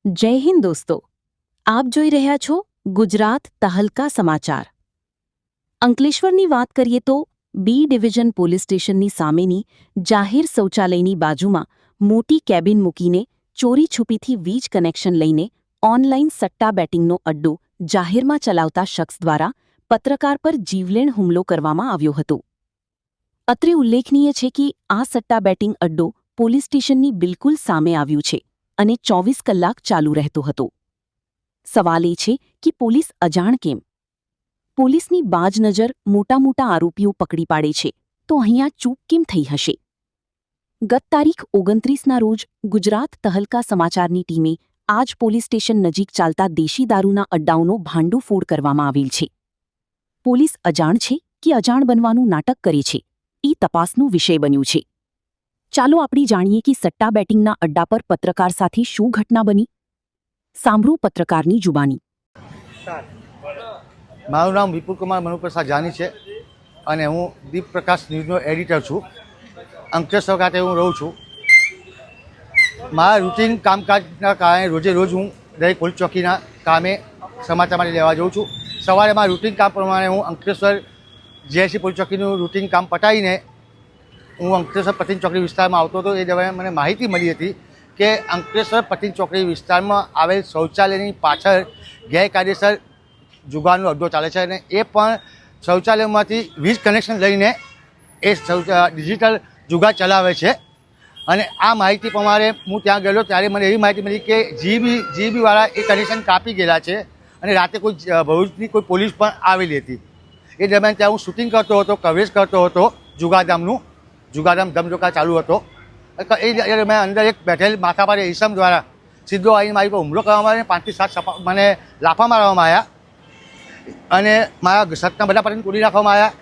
જય હિન્દ દોસ્તો, આપ જોઈ રહ્યા છો ગુજરાત તહલકા સમાચાર। અંકલેશ્વરની વાત કરીએ તો બી ડિવિઝન પોલીસ સ્ટેશનની સામેની જાહેર શૌચાલયની બાજુમાં મોટી કેબિન મૂકીને ચોરી છુપીથી વીજ કનેક્શન લઈને ઓનલાઈન સટ્ટા બેટિંગનો અડ્ડો જાહેરમાં ચલાવતા શખ્સ દ્વારા પત્રકાર પર જીવલેણ હુમલો કરવામાં આવ્યો હતો। અત્રે ઉલ્લેખનીય છે કે આ સટ્ટા બેટિંગ અડ્ડો પોલીસ સ્ટેશનની બિલકુલ સામે આવ્યું છે અને 24 કલાક ચાલુ રહેતો હતો। સવાલ એ છે કે પોલીસ અજાણ કેમ? પોલીસની બાજ નજર મોટા મોટા આરોપીઓ પકડી પાડે છે તો અહીંયા ચૂક કેમ થઈ હશે? ગત તારીખ 29ના રોજ ગુજરાત તહલકા સમાચારની ટીમે આ જ પોલીસ સ્ટેશન નજીક ચાલતા દેશી દારૂના અડ્ડાઓનો ભાંડોફોડ કરવામાં આવેલ છે। પોલીસ અજાણ છે કે અજાણ બનવાનું નાટક કરે છે એ તપાસનું વિષય બન્યું છે। ચાલો આપણે જાણીએ કે સટ્ટા બેટિંગના અડ્ડા પર પત્રકાર સાથે શું ઘટના બની। સાંભળો પત્રકારની જુબાની। મારું નામ વિપુલ કુમાર મનુપ્રસાદ જાની છે અને હું દીપ પ્રકાશ ન્યૂઝનો એડિટર છું। અંકલેશ્વર ખાતે હું રહું છું। મારા રૂટીન કામકાજના કારણે રોજે રોજ હું દરેક પોલીસ ચોકીના કામે સમાચાર માટે લેવા જાઉં છું। સવારે મારા રૂટીન કામ પ્રમાણે હું અંકલેશ્વર જીઆઈસી પોલીસ ચોકીનું રૂટીન કામ પતાવીને હું અંકલેશ્વર પતિન ચોકડી વિસ્તારમાં આવતો હતો। એ દરમિયાન મને માહિતી મળી હતી કે અંકલેશ્વર પતિન ચોકડી વિસ્તારમાં આવેલ શૌચાલયની પાછળ ગેરકાયદેસર જુગારનો અડ્ડો ચાલે છે અને એ પણ શૌચાલયમાંથી વીજ કનેક્શન લઈને એ ડિજિટલ જુગાર ચલાવે છે। અને આ માહિતી પ્રમાણે હું ત્યાં ગયેલો ત્યારે મને એવી માહિતી મળી કે જીબીવાળા એ કનેક્શન કાપી ગયેલા છે અને રાતે કોઈ ભરૂચની કોઈ પોલીસ પણ આવેલી હતી। એ દરમિયાન ત્યાં હું શૂટિંગ કરતો હતો, કવરેજ કરતો હતો જુગારધામનું। જુગારધામ ધમધોકા ચાલુ હતો। એ દરમિયાન અંદર એક બેઠેલ માથાભારે ઈસમ દ્વારા સીધો આવીને મારી પર હુમલો કરવામાં આવ્યો। 5 થી 7 મને લાફા મારવામાં આવ્યા અને મારા સટના બધા પાટીને તોડી નાખવામાં આવ્યા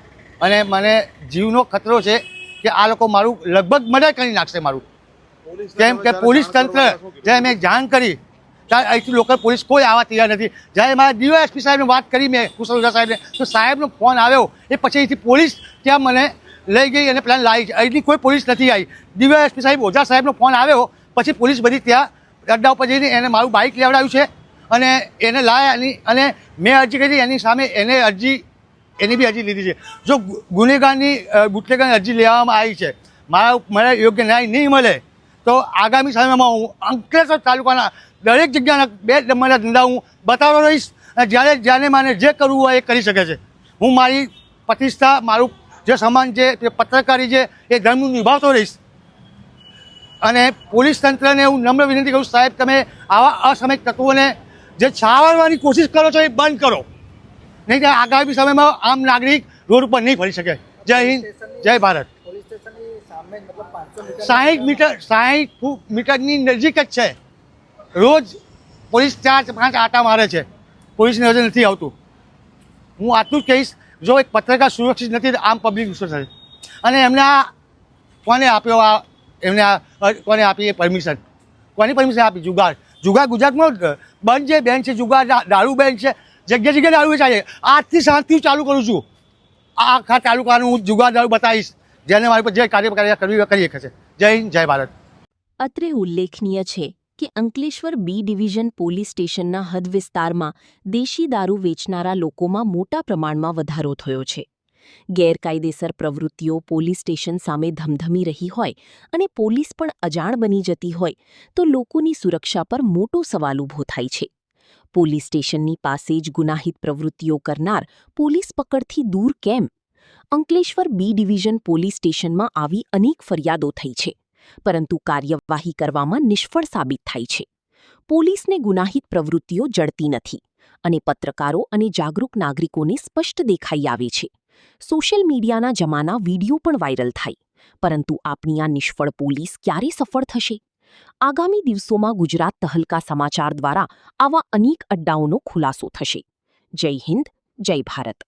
અને મને જીવનો ખતરો છે કે આ લોકો મારું લગભગ મર્ડર કરી નાખશે મારું। કેમ કે પોલીસ તંત્ર જ્યારે મેં જાણ કરી ત્યારે અહીંથી લોકલ પોલીસ કોઈ આવવા તૈયાર નથી। જ્યારે મારા ડીવાયએસપી સાહેબને વાત કરી મેં કુશલ ઓઝા સાહેબને તો સાહેબનો ફોન આવ્યો એ પછી અહીંથી પોલીસ ત્યાં મને લઈ ગઈ અને પ્લાન લાવી છે। અહીંથી કોઈ પોલીસ નથી આવી। ડીવાયએસપી સાહેબ ઓઝા સાહેબનો ફોન આવ્યો પછી પોલીસ બધી ત્યાં અડ્ડા ઉપર જઈને એને મારું બાઇક લેવડાવ્યું છે અને એને લાવ્યા અને મેં અરજી કરી એની સામે એની બી અરજી લીધી છે। જો ગુનેગારની બુટલેગારની અરજી લેવામાં આવી છે, મને યોગ્ય ન્યાય નહીં મળે તો આગામી સમયમાં હું અંકલેશ્વર તાલુકાના દરેક જગ્યાના 2 નંબરના ધંધા હું બતાવતો રહીશ અને જ્યારે મને જે કરવું હોય એ કરી શકે છે। હું મારી પ્રતિષ્ઠા, મારું જે સન્માન છે, જે પત્રકારી છે એ ધર્મનું નિભાવતો રહીશ અને પોલીસ તંત્રને હું નમ્ર વિનંતી કરું, સાહેબ તમે આવા અસામાજિક તત્વોને જે છાવરવાની કોશિશ કરો છો એ બંધ કરો, નહીં તો આગામી સમયમાં આમ નાગરિક રોડ ઉપર નહીં ફરી શકે। જય હિન્દ, જય ભારત। 60 મીટરની નજીક જ છે। રોજ પોલીસ 4-5 આટા મારે છે, પોલીસની નજર નથી આવતું। હું આટલું જ કહીશ, જો એક પત્રકાર સુરક્ષિત નથી તો આમ પબ્લિક સુરક્ષિત છે। અને એમને આ કોને આપ્યો, કોને આપી એ પરમિશન? કોની પરમિશન આપી? જુગાર ગુજરાતમાં બંધ છે, બેન છે જુગાર, દારૂ બેન છે, જગ્યા જગ્યાએ દારૂ વેચાય છે। આજથી શાંતિથી ચાલુ કરું છું। આખા તાલુકાનું હું જુગાર દારૂ બતાવીશ, જેને મારી પર જે કાર્ય કરવી કરી શકે છે। જય હિન્દ, જય ભારત। અત્રે ઉલ્લેખનીય છે કે અંકલેશ્વર બી ડિવિઝન પોલીસ સ્ટેશનના હદ વિસ્તારમાં દેશી દારૂ વેચનારા લોકોમાં મોટા પ્રમાણમાં વધારો થયો છે। ગેરકાયદેસર પ્રવૃત્તિઓ પોલીસ સ્ટેશન સામે ધમધમી રહી હોય અને પોલીસ પણ અજાણ બની જતી હોય તો લોકોની સુરક્ષા પર મોટો સવાલ ઊભો થાય છે। પોલીસ સ્ટેશનની પાસે જ ગુનાહિત પ્રવૃત્તિઓ કરનાર પોલીસ પકડથી દૂર કેમ? અંકલેશ્વર બી ડિવિઝન પોલીસ સ્ટેશનમાં આવી અનેક ફરિયાદો થઈ છે, પરંતુ કાર્યવાહી કરવામાં નિષ્ફળ સાબિત થાય છે। પોલીસને ગુનાહિત પ્રવૃત્તિઓ જડતી નથી અને પત્રકારો અને જાગૃત નાગરિકોને સ્પષ્ટ દેખાઈ આવે છે। સોશિયલ મીડિયાના જમાના વિડીયો પણ વાયરલ થાય, પરંતુ આપણી આ નિષ્ફળ પોલીસ ક્યારે સફળ થશે? આગામી દિવસોમાં ગુજરાત તહલકા સમાચાર દ્વારા આવા અનેક અડ્ડાઓનો ખુલાસો થશે। જય હિન્દ, જય ભારત।